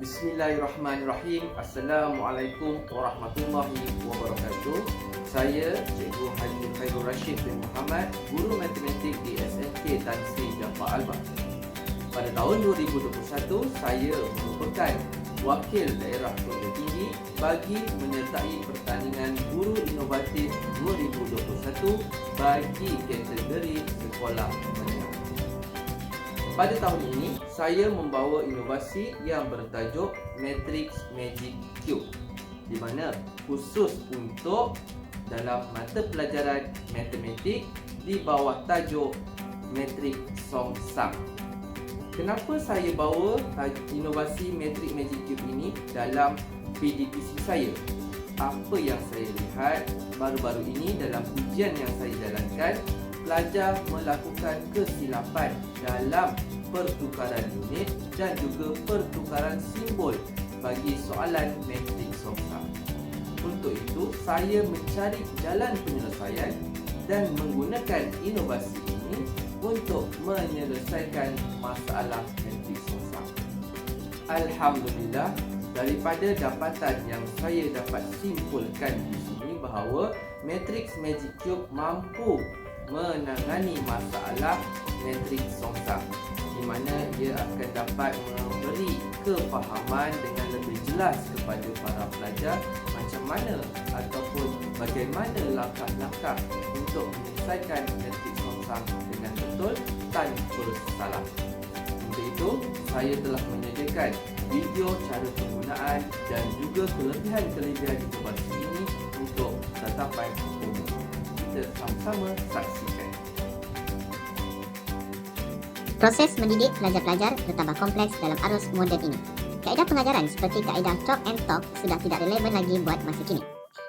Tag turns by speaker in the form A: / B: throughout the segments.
A: Bismillahirrahmanirrahim. Assalamualaikum warahmatullahi wabarakatuh. Saya Cikgu Haji Khairul Rashid bin Muhammad, Guru Matematik di SMK Tan Sri Jaafar Albas. Pada tahun 2021, saya merupakan Wakil Daerah Pekerja Tinggi bagi menyertai pertandingan Guru Inovatif 2021 bagi kategori sekolah menengah. Pada tahun ini, saya membawa inovasi yang bertajuk Matrix Magic Cube, di mana khusus untuk dalam mata pelajaran matematik di bawah tajuk Matrix Songsang. Kenapa saya bawa inovasi Matrix Magic Cube ini dalam PDPC saya? Apa yang saya lihat baru-baru ini dalam ujian yang saya jalankan, pelajar melakukan kesilapan dalam pertukaran unit dan juga pertukaran simbol bagi soalan matrik songsang. Untuk itu, saya mencari jalan penyelesaian dan menggunakan inovasi ini untuk menyelesaikan masalah matrik songsang. Alhamdulillah, daripada dapatan yang saya dapat simpulkan di sini bahawa Matrix Magic Cube mampu menangani masalah matrik songsang, di mana ia akan dapat memberi kefahaman dengan lebih jelas kepada para pelajar macam mana ataupun bagaimana langkah-langkah untuk menyelesaikan matrik songsang dengan betul tanpa salah. Untuk itu, saya telah menyediakan video cara penggunaan dan juga kelebihan-kelebihan inovasi ini untuk tatapan umum. Kita sama-sama saksikan.
B: Proses mendidik pelajar-pelajar bertambah kompleks dalam arus moden ini. Kaedah pengajaran seperti kaedah talk and talk sudah tidak relevan lagi buat masa kini.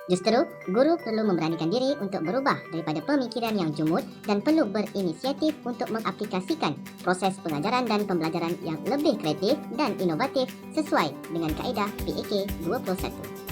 B: Justru, guru perlu memberanikan diri untuk berubah daripada pemikiran yang jumud dan perlu berinisiatif untuk mengaplikasikan proses pengajaran dan pembelajaran yang lebih kreatif dan inovatif sesuai dengan kaedah PAK 21.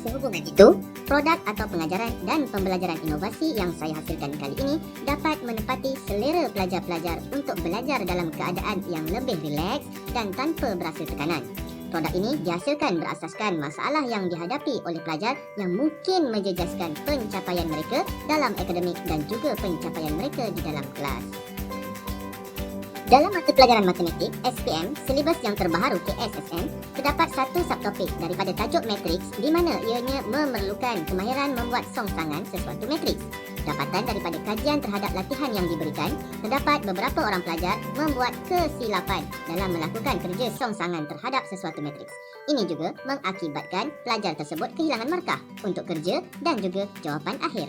B: Sehubungan itu, produk atau pengajaran dan pembelajaran inovasi yang saya hasilkan kali ini dapat menepati selera pelajar-pelajar untuk belajar dalam keadaan yang lebih rileks dan tanpa berasa tekanan. Produk ini dihasilkan berasaskan masalah yang dihadapi oleh pelajar yang mungkin menjejaskan pencapaian mereka dalam akademik dan juga pencapaian mereka di dalam kelas. Dalam mata pelajaran matematik SPM, silibus yang terbaharu KSSM, terdapat satu subtopik daripada tajuk matriks di mana ianya memerlukan kemahiran membuat songsangan sesuatu matriks. Dapatan daripada kajian terhadap latihan yang diberikan, terdapat beberapa orang pelajar membuat kesilapan dalam melakukan kerja songsangan terhadap sesuatu matriks. Ini juga mengakibatkan pelajar tersebut kehilangan markah untuk kerja dan juga jawapan akhir.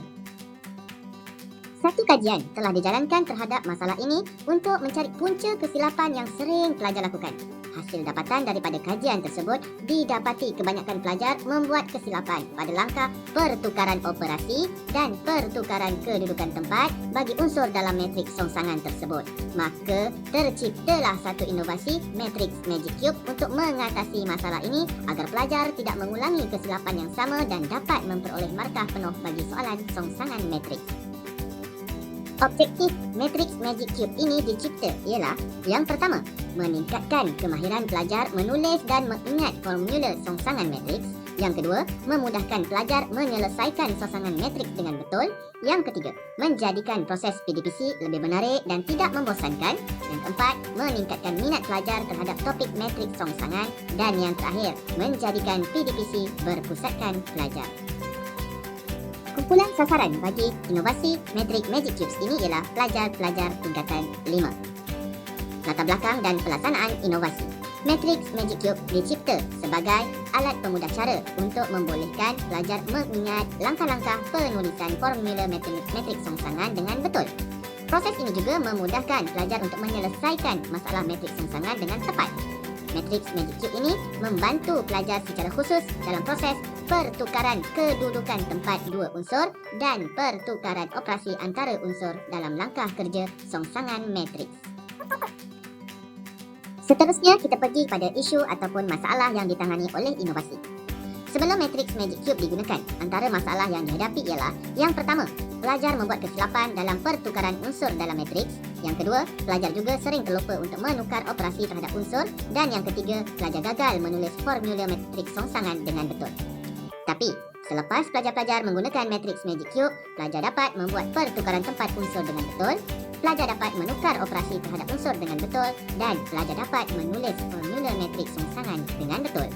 B: Satu kajian telah dijalankan terhadap masalah ini untuk mencari punca kesilapan yang sering pelajar lakukan. Hasil dapatan daripada kajian tersebut didapati kebanyakan pelajar membuat kesilapan pada langkah pertukaran operasi dan pertukaran kedudukan tempat bagi unsur dalam matriks songsangan tersebut. Maka terciptalah satu inovasi Matrix Magic Cube untuk mengatasi masalah ini agar pelajar tidak mengulangi kesilapan yang sama dan dapat memperoleh markah penuh bagi soalan songsangan matriks. Objektif Matrix Magic Cube ini dicipta ialah yang pertama, meningkatkan kemahiran pelajar menulis dan mengingat formula songsangan matriks. Yang kedua, memudahkan pelajar menyelesaikan songsangan matriks dengan betul. Yang ketiga, menjadikan proses PDPC lebih menarik dan tidak membosankan. Yang keempat, meningkatkan minat pelajar terhadap topik matriks songsangan. Dan yang terakhir, menjadikan PDPC berpusatkan pelajar. Kumpulan sasaran bagi inovasi Matrix Magic Cubes ini ialah pelajar-pelajar tingkatan 5. Latar belakang dan pelaksanaan inovasi. Matrix Magic Cube dicipta sebagai alat pemudah cara untuk membolehkan pelajar mengingat langkah-langkah penulisan formula matriks songsangan dengan betul. Proses ini juga memudahkan pelajar untuk menyelesaikan masalah matriks songsangan dengan tepat. Matrix Magic Cube ini membantu pelajar secara khusus dalam proses pertukaran kedudukan tempat dua unsur dan pertukaran operasi antara unsur dalam langkah kerja songsangan matriks. Seterusnya, kita pergi pada isu ataupun masalah yang ditangani oleh inovasi. Sebelum Matrix Magic Cube digunakan, antara masalah yang dihadapi ialah: yang pertama, pelajar membuat kesilapan dalam pertukaran unsur dalam matriks. Yang kedua, pelajar juga sering terlupa untuk menukar operasi terhadap unsur. Dan yang ketiga, pelajar gagal menulis formula matriks songsangan dengan betul. Tapi, selepas pelajar-pelajar menggunakan Matrix Magic Cube, pelajar dapat membuat pertukaran tempat unsur dengan betul, pelajar dapat menukar operasi terhadap unsur dengan betul, dan pelajar dapat menulis formula matriks songsangan dengan betul.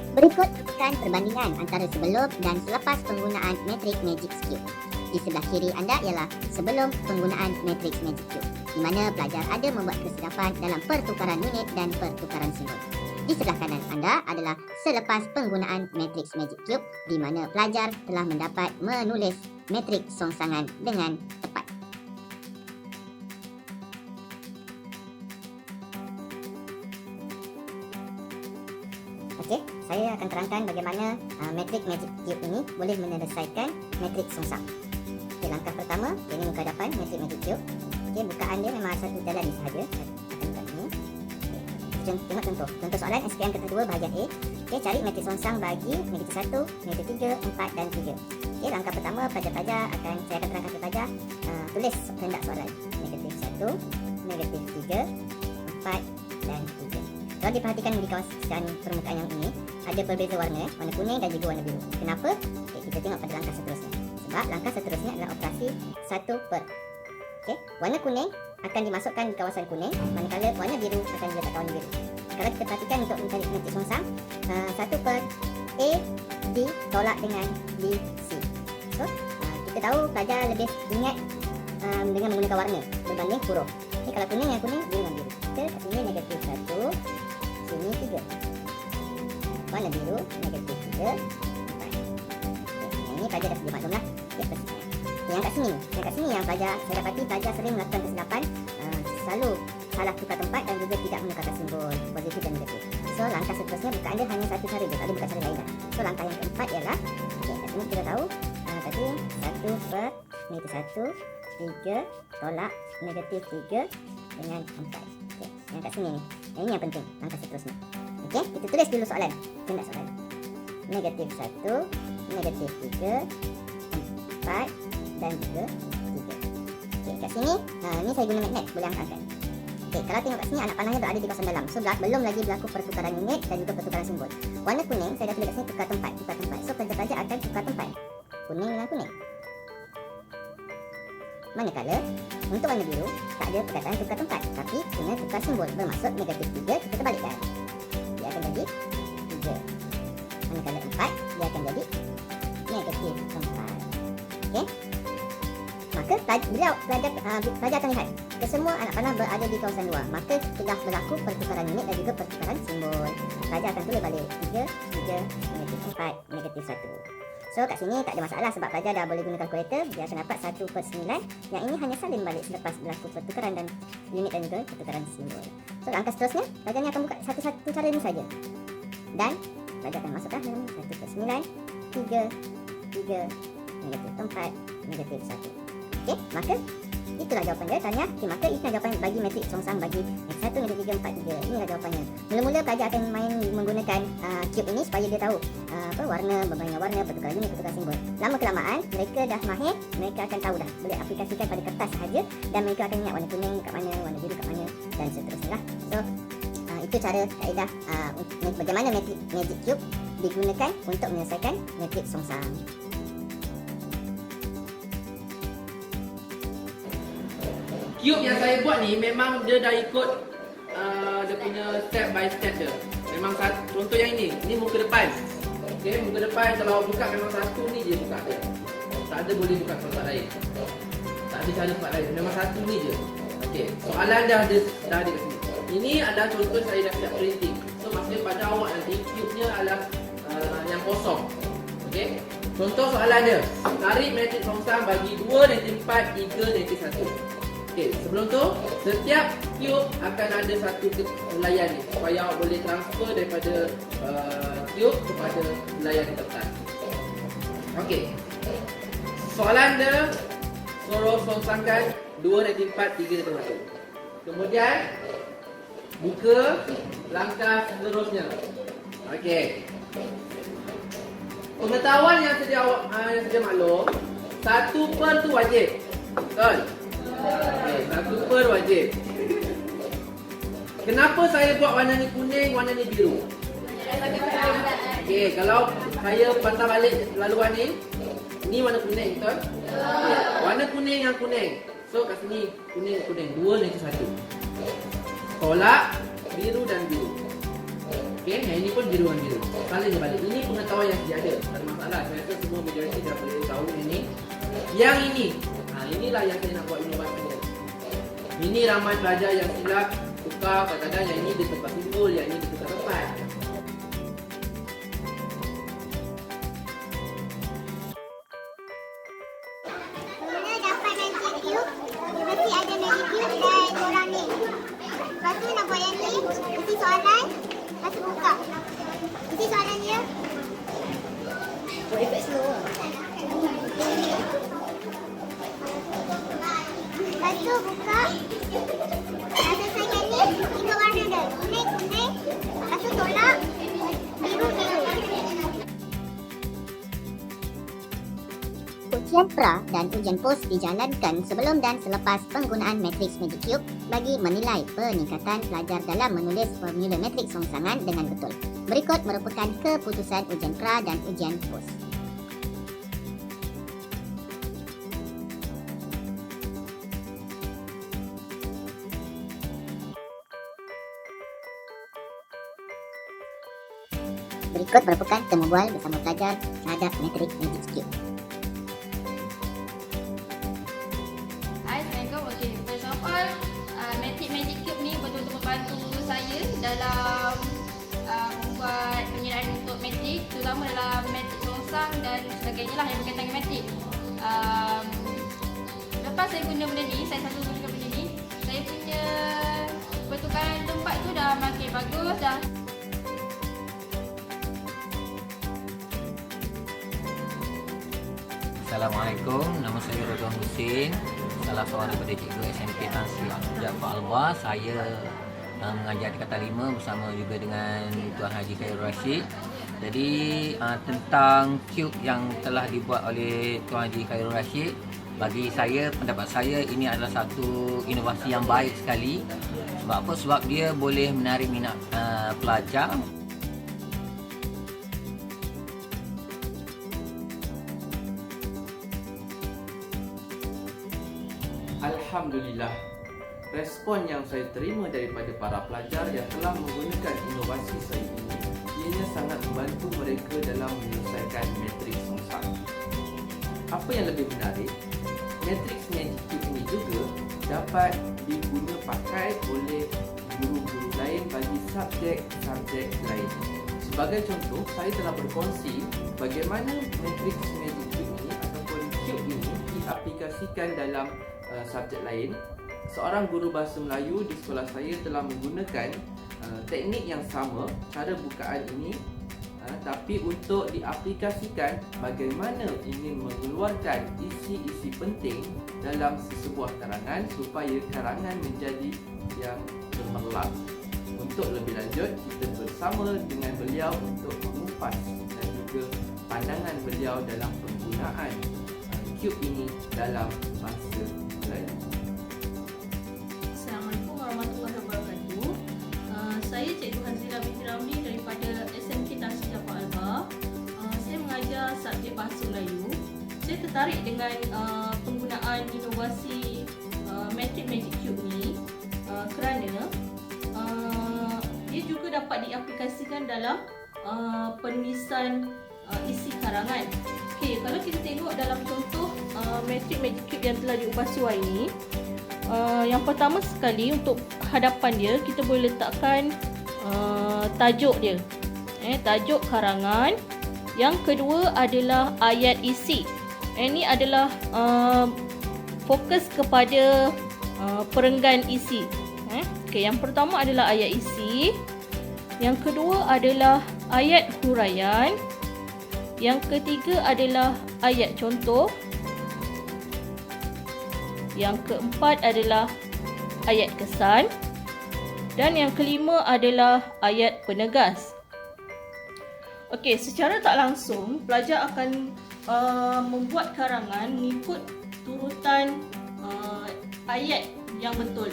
B: Berikut rujukan perbandingan antara sebelum dan selepas penggunaan Matrix Magic Cube. Di sebelah kiri anda ialah sebelum penggunaan Matrix Magic Cube, di mana pelajar ada membuat kesilapan dalam pertukaran unit dan pertukaran simbol. Di sebelah kanan anda adalah selepas penggunaan Matrix Magic Cube, di mana pelajar telah mendapat menulis matriks songsangan dengan tepat. Okey, saya akan terangkan bagaimana Matrix Magic Cube ini boleh menyelesaikan matriks songsang. Okey, langkah pertama, ini muka hadapan Matrix Magic Cube. Okey, bukaan dia memang satu jalan ni sahaja. Akan buka ni. Okey, tengok contoh soalan SPM kertas 2 bahagian A. Okey, cari matriks songsang bagi negatif 1, negatif 3, 4 dan 3. Okey, langkah pertama, saya akan terangkan kepada pelajar tulis kehendak soalan. Negatif 1, negatif 3, 4 dan 3. Kalau diperhatikan di kawasan permukaan yang ini, ada berbeza warna, warna kuning dan juga warna biru. Kenapa? Okay, kita tengok pada langkah seterusnya. Sebab langkah seterusnya adalah operasi 1/. Okay, warna kuning akan dimasukkan di kawasan kuning, manakala warna biru akan diletakkan warna biru. Kalau kita perhatikan untuk mencari matriks songsang, 1/A ditolak dengan BC. So, kita tahu pelajar lebih ingat dengan menggunakan warna berbanding huruf. Okay, kalau kuning yang kuning, biru dengan biru. Kita kat sini negatif 1, sini 3. Warna biru, negatif 3, 4. Ini pelajar dah dimaklum lah. Yang kat sini yang pelajar, saya dapati pelajar sering melakukan kesilapan, selalu salah tukar tempat dan juga tidak menukarkan simbol positif dan negatif. So, langkah seterusnya bukan ada hanya satu cara je, tak ada bukan cara lain dah. So, langkah yang keempat ialah, kat sini kita tahu, tadi 1/, negatif 1, 3, tolak, negatif 3 dengan 4. Okay, yang kat sini ni. Ini yang penting, langkah seterusnya. Okey, kita tulis dulu soalan. Kehendak soalan. Negatif 1, negatif 3, 4 dan juga 3. Okey, kat sini, ni saya guna magnet, boleh angkat. Okey, kalau tengok kat sini, anak panahnya berada di kawasan dalam. So, belum lagi berlaku pertukaran unit dan juga pertukaran simbol. Warna kuning, saya dah tulis kat sini tukar tempat. So, pelajar-pelajar akan tukar tempat. Kuning dengan kuning. Manakala, untuk warna biru, tak ada perkataan tukar tempat, tapi kena tukar simbol. Bermaksud negatif 3, kita terbalikkan. Dia akan jadi 3. Manakala 4, dia akan jadi negatif 4. Okey? Maka, bila pelajar akan lihat, kesemua anak panah berada di kawasan luar, maka telah berlaku pertukaran unit dan juga pertukaran simbol. Pelajar akan tulis balik 3, negatif 4, negatif 1. So, kat sini tak ada masalah sebab pelajar dah boleh guna kalkulator. Dia akan dapat 1/9. Yang ini hanya salin balik selepas berlaku pertukaran dan unit dan juga pertukaran simbol. So, langkah seterusnya, pelajar ni akan buka satu-satu cara ni saja. Dan pelajar akan masukkan 1/9, 3, negatif 4, negatif 1. Okey, maka itulah jawapan dia. Tanya, okay, maka itulah jawapan bagi matriks songsang bagi negatif 1, negatif 3, 4, 3. Inilah jawapannya. Mula-mula pelajar akan main menggunakan cube ini supaya dia tahu warna, berbanding warna, pertukaran unit, pertukaran simbol. Lama-kelamaan, mereka dah mahir, mereka akan tahu dah. Boleh aplikasikan pada kertas sahaja dan mereka akan ingat warna kuning kat mana, warna biru kat mana dan seterusnya lah. So, itu cara kaedah bagaimana Matrix Magic Cube digunakan untuk menyelesaikan matriks songsang.
A: Cube yang saya buat ni memang dia dah ikut dia punya step by step dia. Memang contoh yang ini muka depan. Okey, muka depan kalau buka memang satu ni je buka dia. Tak ada boleh buka tempat lain. Tak ada cara tempat lain. Memang satu ni je. Okey, soalan dah ada kat sini. Ini adalah contoh saya dah siap printing. So maksudnya pada awak nanti cube-nya adalah yang kosong. Okey. Contoh soalan dia. Tarik matriks songsang bagi 2, negatif 4, 3, negatif 1. Okey, sebelum tu setiap cube akan ada satu layan ni supaya awak boleh transfer daripada cube kepada layan kertas. Okey. Soalan dia suruh songsankan 2 darti 4, 3 darti 1. Kemudian buka langkah seterusnya. Okey. Pengetahuan yang sedia awak yang sedia maklum, 1/4 tu wajib. Betul? Okey, 1/4 wajib. Kenapa saya buat warna ni kuning, warna ni biru? Okey, kalau saya patah balik laluan ni warna kuning, betul? Okay. Warna kuning yang kuning. So kat sini kuning, 2 negeri 1. Tolak biru dan biru. Okey, yang ini pun biru dan biru. Saling je balik. Ini pengetahuan yang dia ada. Tak ada masalah. Saya rasa semua majoriti dah boleh tahu ini. Yang ini, inilah yang saya nak buat inovasi dia. Ini ramai pelajar yang silap tukar, kadang-kadang yang ini dia tukar simbol, yang ini dia tukar tempat.
B: Mula dapat magic cube, dia mesti ada magic cube dan orang ni. Lepas tu nak buat yang ni, isi soalan, lepas tu buka. Isi soalan dia. Buat efek slow lah. Lepas tu buka. Dah selesaikan ni, 3 warna dia. Kuning, lepas tu tolak, biru. Ujian pra dan ujian pos dijalankan sebelum dan selepas penggunaan matriks Magic Cube bagi menilai peningkatan pelajar dalam menulis formula matriks rongsangan dengan betul. Berikut merupakan keputusan ujian pra dan ujian pos. Berikut merupakan temu bual bersama pelajar terhadap matriks Magic Cube.
C: Assalamualaikum. Okey, first of all, Matric Magic Cube ni betul-betul membantu saya dalam membuat pengiraan untuk matrik, terutama dalam matrik rongsang dan sebagainya lah yang berkaitan dengan matrik. Lepas saya guna benda ni, saya selalu gunakan benda ni, saya punya pertukaran tempat tu dah makin bagus dah.
D: Assalamualaikum, nama saya Rodon Husin, salah seorang daripada cikgu SMP Tan Sri Jaafar Alba. Saya mengajar di Kata 5 bersama juga dengan Tuan Haji Khairul Rashid. Jadi tentang cube yang telah dibuat oleh Tuan Haji Khairul Rashid, bagi saya, pendapat saya, ini adalah satu inovasi yang baik sekali. Sebab apa? Sebab dia boleh menarik minat pelajar.
A: Alhamdulillah, respon yang saya terima daripada para pelajar yang telah menggunakan inovasi saya ini, ianya sangat membantu mereka dalam menyelesaikan matriks rongsang. Apa yang lebih menarik, matriks Magic Cube ini juga dapat diguna pakai oleh guru-guru lain bagi subjek-subjek lain. Sebagai contoh, saya telah berkongsi bagaimana matriks Magic Cube ini ataupun cube ini diaplikasikan dalam subjek lain. Seorang guru bahasa Melayu di sekolah saya telah menggunakan teknik yang sama, cara bukaan ini, tapi untuk diaplikasikan bagaimana ingin mengeluarkan isi-isi penting dalam sebuah karangan supaya karangan menjadi yang cemerlang. Untuk lebih lanjut, kita bersama dengan beliau untuk mengupas dan juga pandangan beliau dalam penggunaan cube ini dalam bahasa Melayu.
E: Assalamualaikum warahmatullahi wabarakatuh. Saya Cikgu Hazila binti Ramli daripada SMK Tan Sri Jaafar Alba. Saya mengajar subjek bahasa Melayu. Saya tertarik dengan penggunaan inovasi Matric Magic Cube ni kerana dia juga dapat diaplikasikan dalam penulisan isi karangan. Okey, kalau kita tengok dalam contoh Matric Magic Cube yang telah diubah sesuai ini, yang pertama sekali untuk hadapan dia, kita boleh letakkan tajuk dia, tajuk karangan. Yang kedua adalah ayat isi. Ini adalah fokus kepada perenggan isi. Okey, yang pertama adalah ayat isi. Yang kedua adalah ayat huraian. Yang ketiga adalah ayat contoh. Yang keempat adalah ayat kesan. Dan yang kelima adalah ayat penegas. Okey, secara tak langsung pelajar akan membuat karangan mengikut turutan ayat yang betul.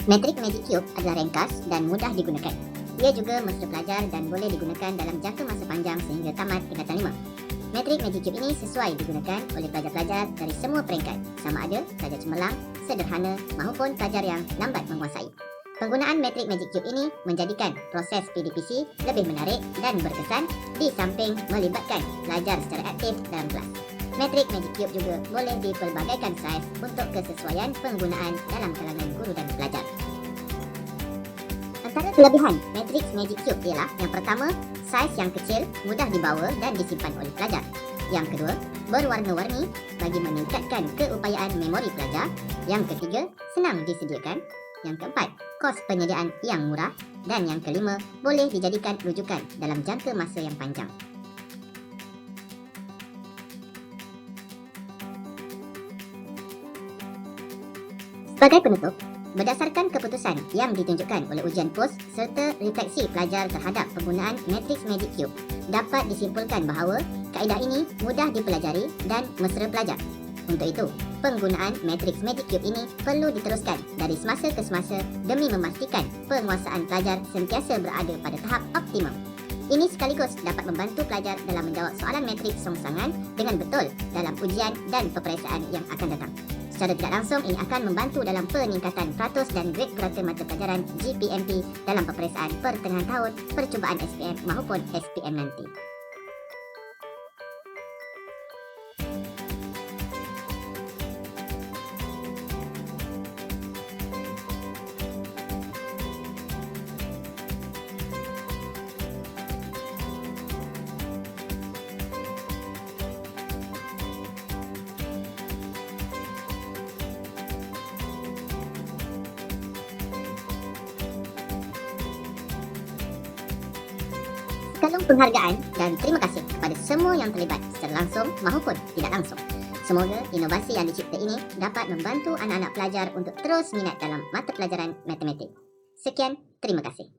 B: Metrik Magic Cube adalah ringkas dan mudah digunakan. Ia juga mesra pelajar dan boleh digunakan dalam jangka masa panjang sehingga tamat tingkatan 5. Metrik Magic Cube ini sesuai digunakan oleh pelajar-pelajar dari semua peringkat, sama ada pelajar cemerlang, sederhana maupun pelajar yang lambat menguasai. Penggunaan metrik Magic Cube ini menjadikan proses PDPC lebih menarik dan berkesan di samping melibatkan pelajar secara aktif dalam kelas. Metrik Magic Cube juga boleh dipelbagaikan saiz untuk kesesuaian penggunaan dalam kalangan guru dan pelajar. Antara kelebihan Matrix Magic Cube ialah yang pertama, saiz yang kecil, mudah dibawa dan disimpan oleh pelajar. Yang kedua, berwarna-warni bagi meningkatkan keupayaan memori pelajar. Yang ketiga, senang disediakan. Yang keempat, kos penyediaan yang murah. Dan yang kelima, boleh dijadikan rujukan dalam jangka masa yang panjang. Sebagai penutup, berdasarkan keputusan yang ditunjukkan oleh ujian pos serta refleksi pelajar terhadap penggunaan Matrix Magic Cube, dapat disimpulkan bahawa kaedah ini mudah dipelajari dan mesra pelajar. Untuk itu, penggunaan Matrix Magic Cube ini perlu diteruskan dari semasa ke semasa demi memastikan penguasaan pelajar sentiasa berada pada tahap optimum. Ini sekaligus dapat membantu pelajar dalam menjawab soalan matriks songsangan dengan betul dalam ujian dan peperiksaan yang akan datang. Secara tidak langsung, ini akan membantu dalam peningkatan peratus dan grade purata mata pelajaran GPMP dalam peperiksaan pertengahan tahun, percubaan SPM maupun SPM nanti. Sekalung penghargaan dan terima kasih kepada semua yang terlibat secara langsung maupun tidak langsung. Semoga inovasi yang dicipta ini dapat membantu anak-anak pelajar untuk terus minat dalam mata pelajaran matematik. Sekian, terima kasih.